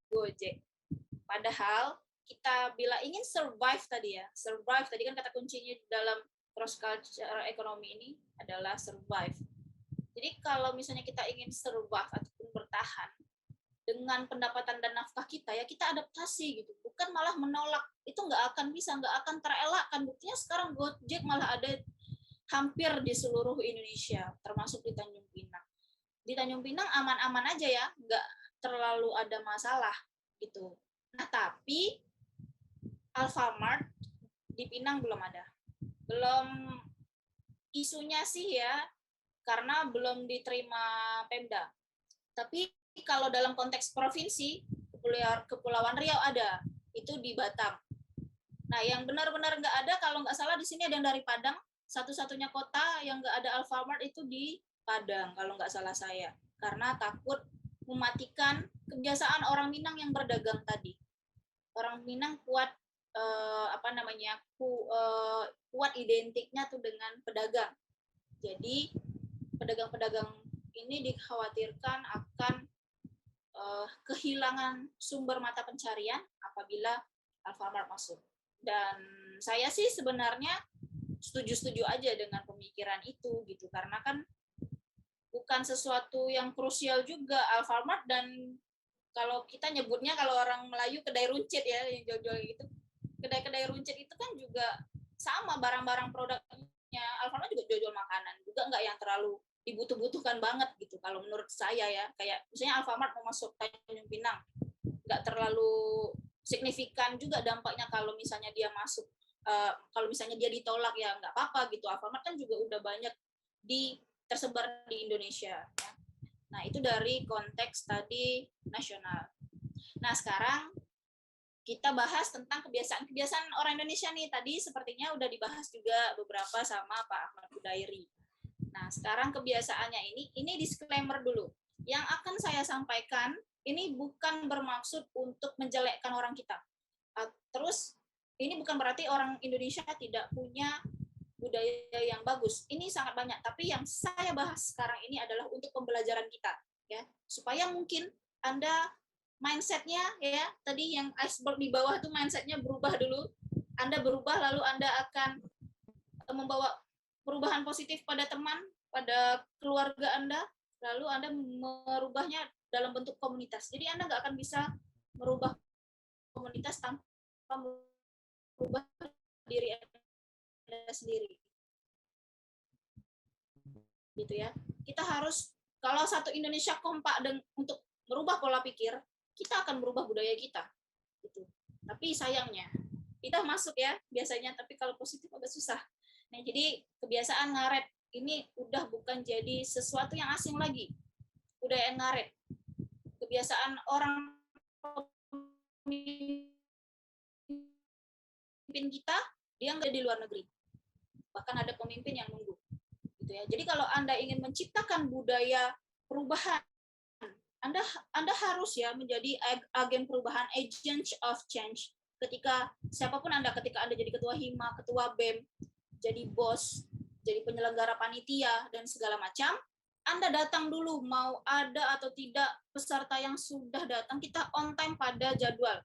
Gojek. Padahal kita bila ingin survive tadi kan kata kuncinya dalam cross cultural economy ini adalah survive. Jadi kalau misalnya kita ingin survive ataupun bertahan dengan pendapatan dan nafkah kita, ya kita adaptasi gitu, bukan malah menolak. Itu nggak akan bisa, nggak akan terelakkan. Buktinya sekarang Gojek malah ada hampir di seluruh Indonesia, termasuk di Tanjung Pinang. Di Tanjung Pinang aman-aman aja ya, nggak terlalu ada masalah gitu. Nah, tapi Alfamart di Pinang belum ada. Belum, isunya sih ya, karena belum diterima Pemda. Tapi kalau dalam konteks provinsi, Kepulauan Riau ada, itu di Batam. Nah, yang benar-benar nggak ada, kalau nggak salah di sini ada yang dari Padang, satu-satunya kota yang nggak ada Alfamart itu di Padang, kalau nggak salah saya. Karena takut mematikan kebiasaan orang Minang yang berdagang tadi. Orang Minang kuat kuat identiknya tuh dengan pedagang. Jadi pedagang-pedagang ini dikhawatirkan akan kehilangan sumber mata pencarian apabila Alfamart masuk. Dan saya sih sebenarnya setuju-setuju aja dengan pemikiran itu gitu, karena kan bukan sesuatu yang krusial juga Alfamart. Dan kalau kita nyebutnya, kalau orang Melayu, kedai runcit ya, yang jual-jual gitu, kedai-kedai runcit itu kan juga sama, barang-barang produknya Alfamart juga jual-jual makanan juga, nggak yang terlalu dibutuh-butuhkan banget gitu kalau menurut saya ya. Kayak misalnya Alfamart mau masuk Tanjung Pinang, nggak terlalu signifikan juga dampaknya kalau misalnya dia masuk kalau misalnya dia ditolak ya nggak apa-apa gitu. Alfamart kan juga udah banyak tersebar di Indonesia. Ya. Nah itu dari konteks tadi nasional. Nah sekarang kita bahas tentang kebiasaan orang Indonesia nih. Tadi sepertinya udah dibahas juga beberapa sama Pak Ahmad Budairi. Nah sekarang kebiasaannya ini disclaimer dulu. Yang akan saya sampaikan ini bukan bermaksud untuk menjelekkan orang kita. Terus ini bukan berarti orang Indonesia tidak punya budaya yang bagus. Ini sangat banyak. Tapi yang saya bahas sekarang ini adalah untuk pembelajaran kita, ya, supaya mungkin Anda mindsetnya, ya, tadi yang iceberg di bawah itu mindsetnya berubah dulu. Anda berubah, lalu Anda akan membawa perubahan positif pada teman, pada keluarga Anda, lalu Anda merubahnya dalam bentuk komunitas. Jadi Anda nggak akan bisa merubah komunitas tanpa merubah diri Anda sendiri. Gitu ya. Kita harus, kalau satu Indonesia kompak untuk merubah pola pikir, kita akan merubah budaya kita. Gitu. Tapi sayangnya, kita masuk ya biasanya, tapi kalau positif agak susah. Nah, jadi kebiasaan ngaret ini udah bukan jadi sesuatu yang asing lagi. Budaya ngaret. Kebiasaan orang pemimpin kita, dia nggak di luar negeri. Bahkan ada pemimpin yang nunggu. Gitu ya. Jadi kalau Anda ingin menciptakan budaya perubahan, Anda harus ya menjadi agen perubahan, agent of change. Ketika siapapun Anda, ketika Anda jadi ketua HIMA, ketua BEM, jadi bos, jadi penyelenggara panitia dan segala macam, Anda datang dulu, mau ada atau tidak peserta yang sudah datang, kita on time pada jadwal.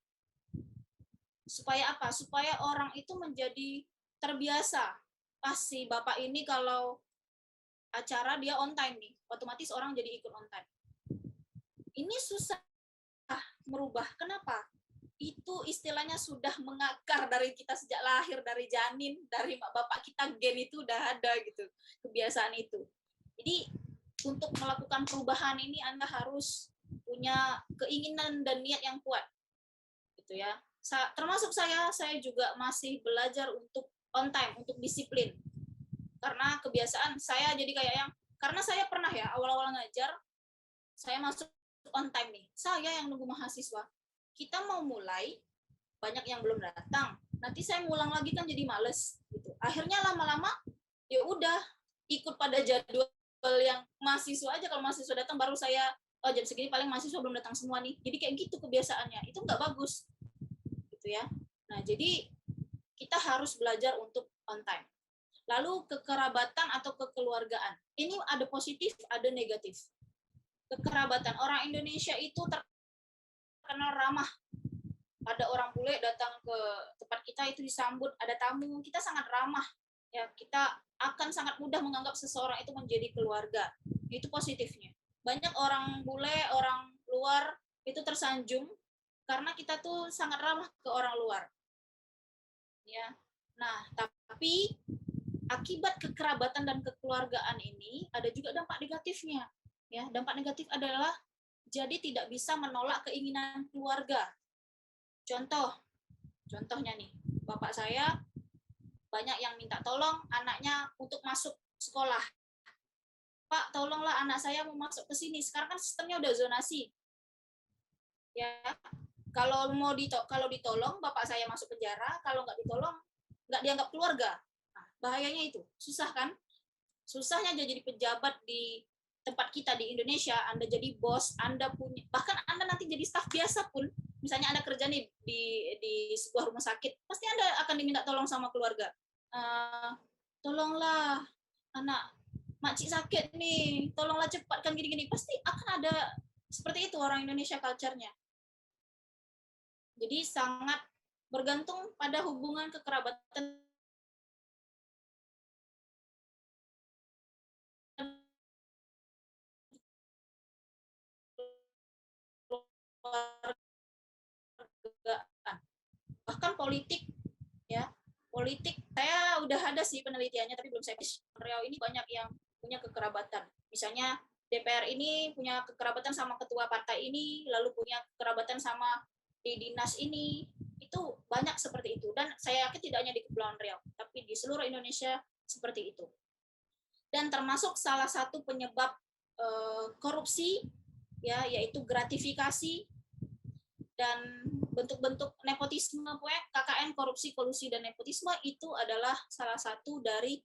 Supaya apa? Supaya orang itu menjadi terbiasa. Pasti Bapak ini kalau acara dia on time nih, otomatis orang jadi ikut on time. Ini susah merubah. Kenapa? Itu istilahnya sudah mengakar dari kita sejak lahir, dari janin, dari bapak kita, gen itu udah ada gitu, kebiasaan itu. Jadi untuk melakukan perubahan ini Anda harus punya keinginan dan niat yang kuat, gitu ya. Termasuk saya juga masih belajar untuk on time, untuk disiplin. Karena kebiasaan saya jadi kayak yang, karena saya pernah ya awal-awal ngajar, saya masuk on time nih. Saya yang nunggu mahasiswa. Kita mau mulai, banyak yang belum datang. Nanti saya ngulang lagi kan jadi males gitu. Akhirnya lama-lama ya udah ikut pada jadwal yang mahasiswa aja. Kalau mahasiswa datang baru saya, oh jam segini paling mahasiswa belum datang semua nih. Jadi kayak gitu kebiasaannya. Itu nggak bagus. Gitu ya. Nah, jadi kita harus belajar untuk on time. Lalu kekerabatan atau kekeluargaan. Ini ada positif, ada negatif. Kekerabatan. Orang Indonesia itu terkenal ramah. Ada orang bule datang ke tempat kita itu disambut, ada tamu, kita sangat ramah. Ya, kita akan sangat mudah menganggap seseorang itu menjadi keluarga. Itu positifnya. Banyak orang bule, orang luar itu tersanjung karena kita tuh sangat ramah ke orang luar. Ya. Nah, tapi akibat kekerabatan dan kekeluargaan ini ada juga dampak negatifnya. Ya, dampak negatif adalah jadi tidak bisa menolak keinginan keluarga. Contohnya nih, bapak saya banyak yang minta tolong anaknya untuk masuk sekolah. Pak, tolonglah anak saya mau masuk ke sini. Sekarang kan sistemnya udah zonasi. Ya, kalau ditolong bapak saya masuk penjara, kalau nggak ditolong nggak dianggap keluarga. Nah, bahayanya itu, susah kan? Susahnya jadi pejabat di tempat kita di Indonesia, Anda jadi bos, Anda punya, bahkan Anda nanti jadi staf biasa pun, misalnya Anda kerja nih di sebuah rumah sakit, pasti Anda akan diminta tolong sama keluarga. Tolonglah anak makcik sakit nih, tolonglah cepatkan gini-gini. Pasti akan ada seperti itu orang Indonesia culture-nya. Jadi sangat bergantung pada hubungan kekerabatan bahkan politik ya. Politik saya udah ada sih penelitiannya tapi belum saya publish. Riau ini banyak yang punya kekerabatan. Misalnya DPR ini punya kekerabatan sama ketua partai ini, lalu punya kekerabatan sama di dinas ini. Itu itu banyak seperti itu, dan saya yakin tidak hanya di Kepulauan Riau, tapi di seluruh Indonesia seperti itu. Dan termasuk salah satu penyebab korupsi, ya, yaitu gratifikasi dan bentuk-bentuk nepotisme, KKN, korupsi, kolusi, dan nepotisme itu adalah salah satu dari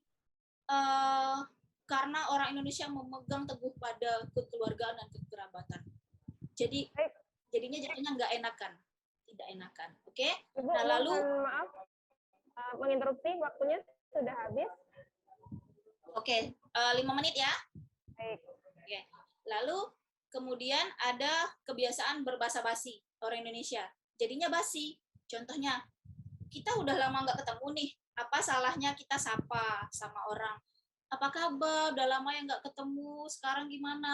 karena orang Indonesia memegang teguh pada kekeluargaan dan kekerabatan. Jadinya nggak enakan, tidak enakan. Oke? Ibu, Nah, lalu mohon maaf menginterupsi, waktunya sudah habis. Oke, 5 menit ya. Baik. Oke. Lalu kemudian ada kebiasaan berbasa-basi orang Indonesia. Jadinya basi. Contohnya, kita udah lama nggak ketemu nih. Apa salahnya kita sapa sama orang? Apa kabar? Udah lama ya nggak ketemu. Sekarang gimana?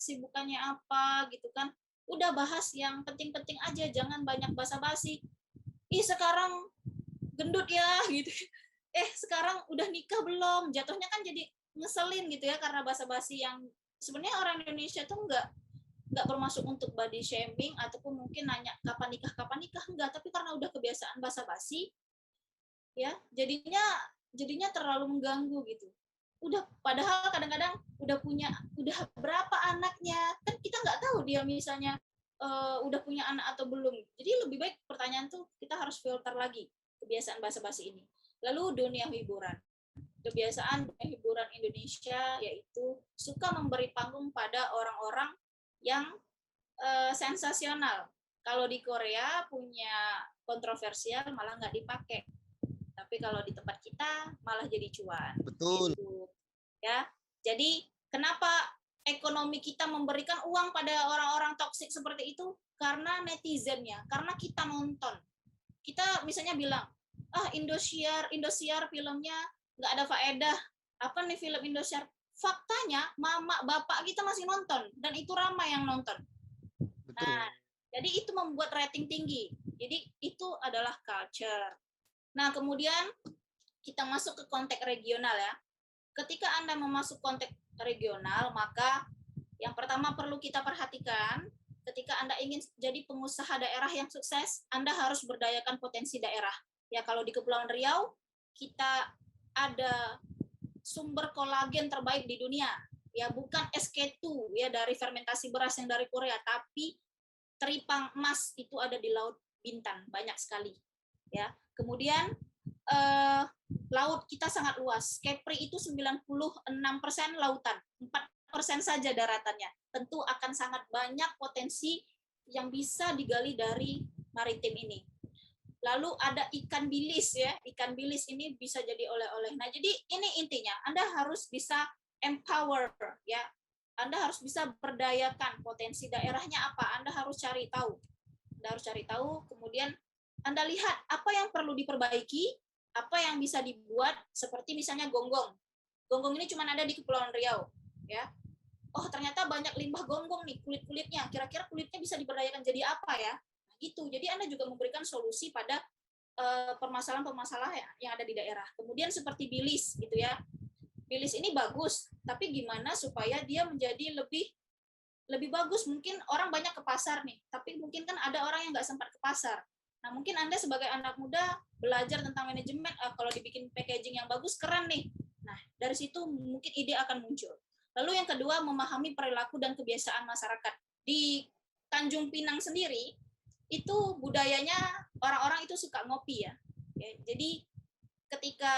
Kesibukannya apa? Gitu kan. Udah bahas yang penting-penting aja. Jangan banyak basa-basi. Ih, sekarang gendut ya, gitu. Sekarang udah nikah belum? Jatuhnya kan jadi ngeselin gitu ya, karena basa-basi yang sebenarnya orang Indonesia tuh nggak bermaksud untuk body shaming ataupun mungkin nanya kapan nikah enggak, tapi karena udah kebiasaan basa-basi ya, jadinya terlalu mengganggu gitu. Udah, padahal kadang-kadang udah berapa anaknya, kan kita nggak tahu dia misalnya udah punya anak atau belum. Jadi lebih baik pertanyaan tuh kita harus filter lagi kebiasaan basa-basi ini. Lalu dunia hiburan. Kebiasaan dunia hiburan Indonesia yaitu suka memberi panggung pada orang-orang yang sensasional. Kalau di Korea punya kontroversial malah nggak dipakai. Tapi kalau di tempat kita malah jadi cuan. Betul. Gitu. Ya. Jadi kenapa ekonomi kita memberikan uang pada orang-orang toksik seperti itu? Karena netizennya, karena kita nonton. Kita misalnya bilang, Indosiar filmnya nggak ada faedah. Apa nih film Indosiar? Faktanya, mama, bapak kita masih nonton. Dan itu ramai yang nonton. Betul. Nah, jadi itu membuat rating tinggi. Jadi itu adalah culture. Nah, kemudian kita masuk ke konteks regional ya. Ketika Anda memasuk konteks regional, maka yang pertama perlu kita perhatikan, ketika Anda ingin jadi pengusaha daerah yang sukses, Anda harus berdayakan potensi daerah. Ya, kalau di Kepulauan Riau, kita ada sumber kolagen terbaik di dunia. Ya, bukan SK2 ya dari fermentasi beras yang dari Korea, tapi teripang emas itu ada di Laut Bintan, banyak sekali. Ya. Kemudian laut kita sangat luas. Kepri itu 96% lautan, 4% saja daratannya. Tentu akan sangat banyak potensi yang bisa digali dari maritim ini. Lalu ada ikan bilis ya. Ikan bilis ini bisa jadi oleh-oleh. Nah, jadi ini intinya, Anda harus bisa empower ya. Anda harus bisa berdayakan potensi daerahnya apa. Anda harus cari tahu. Anda harus cari tahu, kemudian Anda lihat apa yang perlu diperbaiki, apa yang bisa dibuat, seperti misalnya gonggong. Gonggong ini cuma ada di Kepulauan Riau ya. Oh, ternyata banyak limbah gonggong nih, kulit-kulitnya. Kira-kira kulitnya bisa diberdayakan jadi apa ya? Gitu. Jadi Anda juga memberikan solusi pada permasalahan-permasalahan yang ada di daerah. Kemudian seperti bilis gitu ya. Bilis ini bagus, tapi gimana supaya dia menjadi lebih bagus? Mungkin orang banyak ke pasar nih, tapi mungkin kan ada orang yang nggak sempat ke pasar. Nah, mungkin Anda sebagai anak muda belajar tentang manajemen, kalau dibikin packaging yang bagus, keren nih. Nah, dari situ mungkin ide akan muncul. Lalu yang kedua, memahami perilaku dan kebiasaan masyarakat. Di Tanjung Pinang sendiri, itu budayanya orang-orang itu suka ngopi ya. Jadi ketika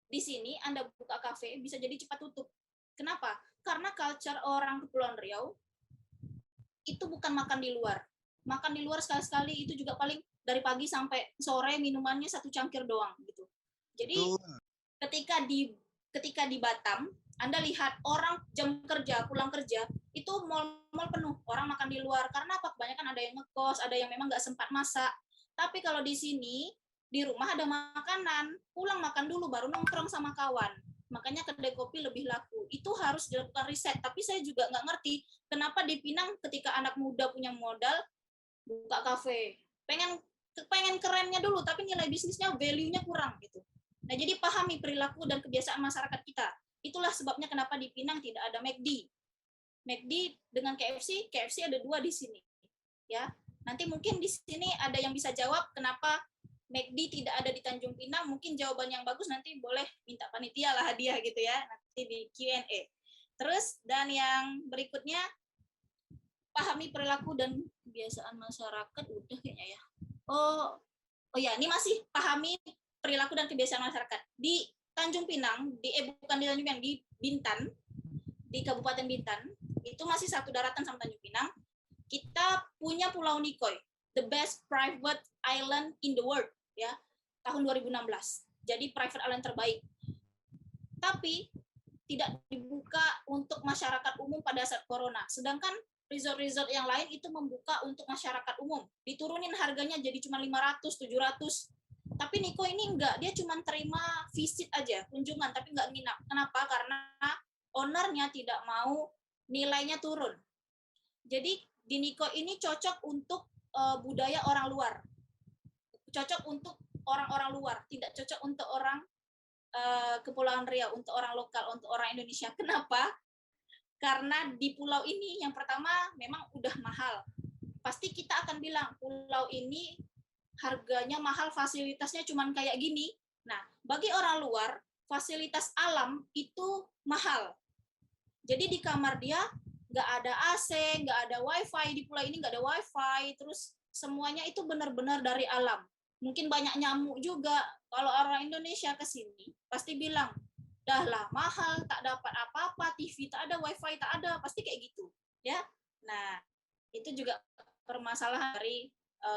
di sini Anda buka kafe bisa jadi cepat tutup. Kenapa? Karena culture orang Kepulauan Riau itu bukan makan di luar. Makan di luar sekali-sekali itu juga paling dari pagi sampai sore minumannya 1 cangkir doang gitu. Jadi ketika di Batam Anda lihat orang jam kerja, pulang kerja, itu mal-mal penuh, orang makan di luar. Karena apa? Kebanyakan ada yang ngekos, ada yang memang nggak sempat masak. Tapi kalau di sini, di rumah ada makanan, pulang makan dulu, baru nongkrong sama kawan. Makanya kedai kopi lebih laku. Itu harus dilakukan riset. Tapi saya juga nggak ngerti, kenapa di Pinang ketika anak muda punya modal, buka kafe. Pengen kerennya dulu, tapi nilai bisnisnya, value-nya kurang gitu. Nah, jadi pahami perilaku dan kebiasaan masyarakat kita. Itulah sebabnya kenapa di Pinang tidak ada McD. McD dengan KFC ada 2 di sini. Ya. Nanti mungkin di sini ada yang bisa jawab kenapa McD tidak ada di Tanjung Pinang. Mungkin jawaban yang bagus nanti boleh minta panitia lah hadiah gitu ya, nanti di Q&A. Terus, dan yang berikutnya, pahami perilaku dan kebiasaan masyarakat, udah kayaknya ya. Oh ya, ini masih pahami perilaku dan kebiasaan masyarakat. Di Tanjung Pinang, bukan di Tanjung Pinang, di Bintan, di Kabupaten Bintan, itu masih satu daratan sama Tanjung Pinang. Kita punya Pulau Nikoi, the best private island in the world, ya, tahun 2016. Jadi private island terbaik. Tapi tidak dibuka untuk masyarakat umum pada saat corona. Sedangkan resort-resort yang lain itu membuka untuk masyarakat umum. Diturunin harganya jadi cuma 500, 700. Tapi Niko ini enggak, dia cuma terima visit aja, kunjungan, tapi enggak nginap. Kenapa? Karena ownernya tidak mau nilainya turun. Jadi di Niko ini cocok untuk budaya orang luar. Cocok untuk orang-orang luar, tidak cocok untuk orang Kepulauan Riau, untuk orang lokal, untuk orang Indonesia. Kenapa? Karena di pulau ini yang pertama memang udah mahal. Pasti kita akan bilang pulau ini harganya mahal, fasilitasnya cuman kayak gini. Nah, bagi orang luar, fasilitas alam itu mahal. Jadi di kamar dia nggak ada AC, nggak ada wifi, di pulau ini nggak ada wifi, terus semuanya itu benar-benar dari alam. Mungkin banyak nyamuk juga. Kalau orang Indonesia ke sini, pasti bilang, dah lah mahal, tak dapat apa-apa, TV tak ada, wifi tak ada, pasti kayak gitu. Ya, nah itu juga permasalahan dari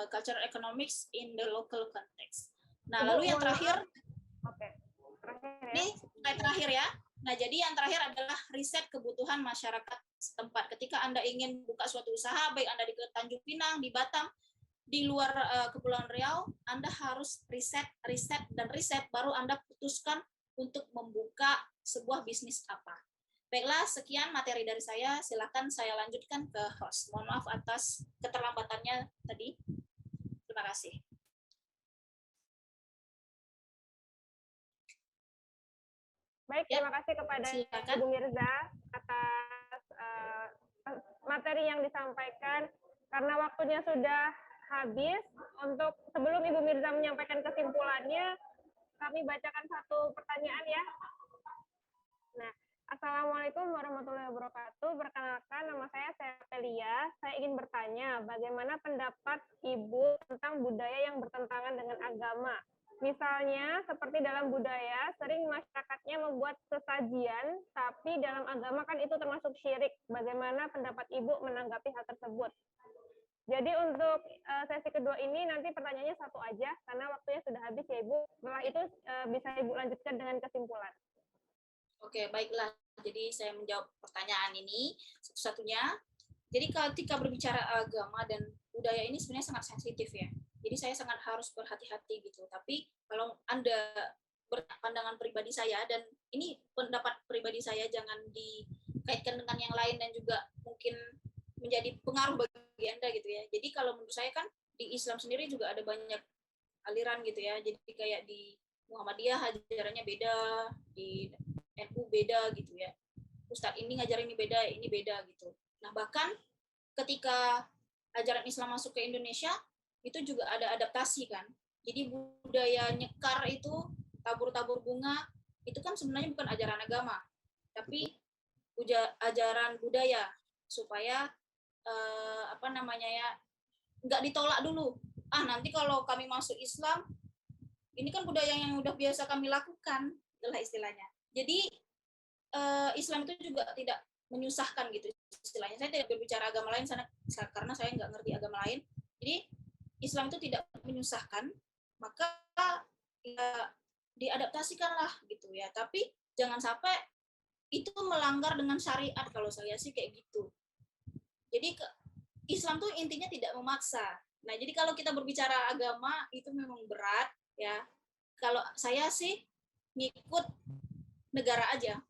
cultural economics in the local context. Nah, lalu yang terakhir, ini slide terakhir ya. Nah, jadi yang terakhir adalah riset kebutuhan masyarakat setempat. Ketika Anda ingin buka suatu usaha, baik Anda di Tanjung Pinang, di Batam, di luar Kepulauan Riau, Anda harus riset, baru Anda putuskan untuk membuka sebuah bisnis apa. Baiklah, sekian materi dari saya. Silakan saya lanjutkan ke host. Mohon maaf atas keterlambatannya tadi. Terima kasih. Baik, terima kasih kepada Ibu Mirza atas materi yang disampaikan. Karena waktunya sudah habis, untuk sebelum Ibu Mirza menyampaikan kesimpulannya, kami bacakan satu pertanyaan ya. Nah, Assalamualaikum warahmatullahi wabarakatuh. Perkenalkan, nama saya Celia. Saya ingin bertanya, bagaimana pendapat Ibu tentang budaya yang bertentangan dengan agama? Misalnya, seperti dalam budaya, sering masyarakatnya membuat sesajian, tapi dalam agama kan itu termasuk syirik. Bagaimana pendapat Ibu menanggapi hal tersebut? Jadi untuk sesi kedua ini nanti pertanyaannya satu aja, karena waktunya sudah habis ya Ibu. Setelah itu bisa Ibu lanjutkan dengan kesimpulan. Oke, baiklah. Jadi saya menjawab pertanyaan ini satu-satunya. Jadi ketika berbicara agama dan budaya ini sebenarnya sangat sensitif ya. Jadi saya sangat harus berhati-hati gitu. Tapi kalau Anda berpandangan pribadi saya, dan ini pendapat pribadi saya, jangan dikaitkan dengan yang lain dan juga mungkin menjadi pengaruh bagi Anda gitu ya. Jadi kalau menurut saya kan di Islam sendiri juga ada banyak aliran gitu ya. Jadi kayak di Muhammadiyah ajarannya beda, di NU beda gitu ya. Ustadz ini ngajar ini beda gitu. Nah, bahkan ketika ajaran Islam masuk ke Indonesia, itu juga ada adaptasi kan. Jadi budaya nyekar itu, tabur-tabur bunga, itu kan sebenarnya bukan ajaran agama, tapi ajaran budaya, supaya nggak ditolak dulu. Nanti kalau kami masuk Islam, ini kan budaya yang udah biasa kami lakukan, itulah istilahnya. Jadi Islam itu juga tidak menyusahkan gitu istilahnya. Saya tidak berbicara agama lain karena saya nggak ngerti agama lain. Jadi Islam itu tidak menyusahkan, maka ya diadaptasikanlah gitu ya. Tapi jangan sampai itu melanggar dengan syariat, kalau saya sih kayak gitu. Jadi Islam tuh intinya tidak memaksa. Nah, jadi kalau kita berbicara agama itu memang berat ya. Kalau saya sih ngikut negara aja.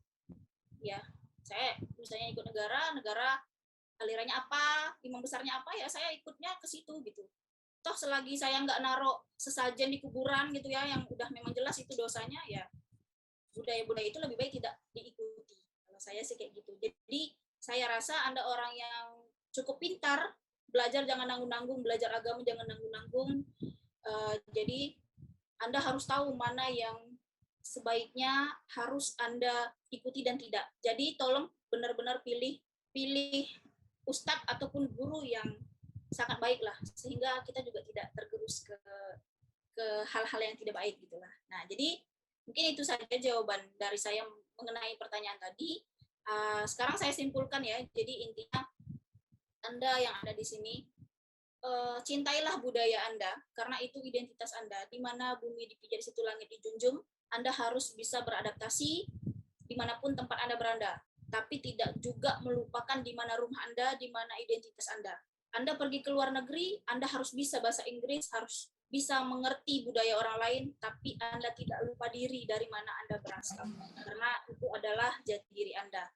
Ya, saya misalnya ikut negara alirannya apa, imam besarnya apa, ya saya ikutnya ke situ gitu. Toh selagi saya nggak naruh sesajen di kuburan gitu ya, yang udah memang jelas itu dosanya, ya budaya-budaya itu lebih baik tidak diikuti. Kalau saya sih kayak gitu. Jadi saya rasa Anda orang yang cukup pintar belajar jangan nanggung-nanggung, belajar agama jangan nanggung-nanggung. Jadi Anda harus tahu mana yang sebaiknya harus Anda ikuti dan tidak. Jadi tolong benar-benar pilih ustadz ataupun guru yang sangat baik lah, sehingga kita juga tidak tergerus ke hal-hal yang tidak baik gitulah. Nah, jadi mungkin itu saja jawaban dari saya mengenai pertanyaan tadi. Sekarang saya simpulkan ya. Jadi intinya Anda yang ada di sini, cintailah budaya Anda, karena itu identitas Anda. Di mana bumi dipijak, di situ langit dijunjung. Anda harus bisa beradaptasi dimanapun tempat Anda berada. Tapi tidak juga melupakan di mana rumah Anda, di mana identitas Anda. Anda pergi ke luar negeri, Anda harus bisa bahasa Inggris, harus bisa mengerti budaya orang lain, tapi Anda tidak lupa diri dari mana Anda berasal. Karena itu adalah jati diri Anda.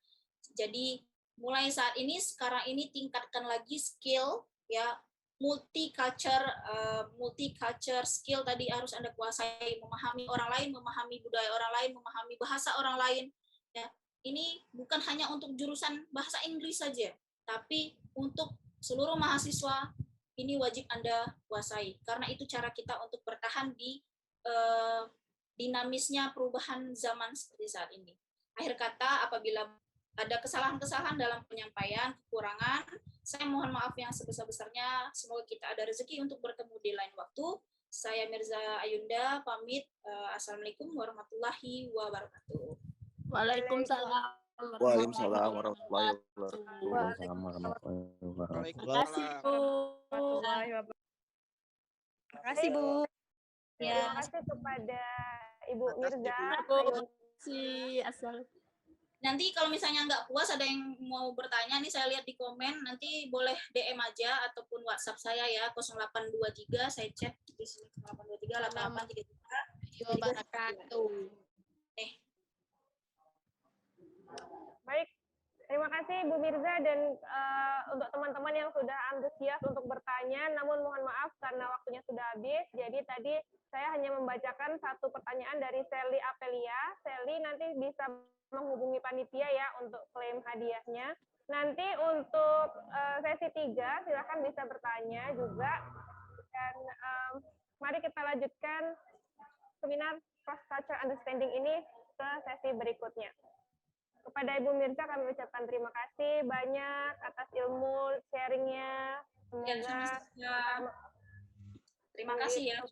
Jadi mulai saat ini, sekarang ini tingkatkan lagi skill ya, multicultural skill tadi harus Anda kuasai, memahami orang lain, memahami budaya orang lain, memahami bahasa orang lain. Ya, ini bukan hanya untuk jurusan bahasa Inggris saja, tapi untuk seluruh mahasiswa ini wajib Anda kuasai, karena itu cara kita untuk bertahan di dinamisnya perubahan zaman seperti saat ini. Akhir kata, apabila ada kesalahan-kesalahan dalam penyampaian, kekurangan, saya mohon maaf yang sebesar-besarnya. Semoga kita ada rezeki untuk bertemu di lain waktu. Saya Mirza Ayunda, pamit. Assalamualaikum warahmatullahi wabarakatuh. Waalaikumsalam. Waalaikumsalam warahmatullahi wabarakatuh. Waalaikumsalam warahmatullahi wabarakatuh. Terima kasih, Bu. Terima kasih, Bu. Terima kasih kepada Ibu Mirza. Terima kasih. Assalamualaikum. Nanti kalau misalnya nggak puas, ada yang mau bertanya, nih saya lihat di komen, nanti boleh DM aja ataupun WhatsApp saya ya, 0823, saya chat di sini, 0823 8833. Wabarakatuh. Baik, terima kasih Bu Mirza, dan untuk teman-teman yang sudah antusias untuk bertanya, namun mohon maaf karena waktunya sudah habis. Jadi tadi saya hanya membacakan satu pertanyaan dari Sally Apelia. Sally nanti bisa menghubungi panitia ya untuk klaim hadiahnya. Nanti untuk sesi 3 silakan bisa bertanya juga. Dan mari kita lanjutkan seminar Cross Cultural Understanding ini ke sesi berikutnya. Kepada Ibu Mirza kami ucapkan terima kasih banyak atas ilmu sharingnya. Semoga Terima kasih ya.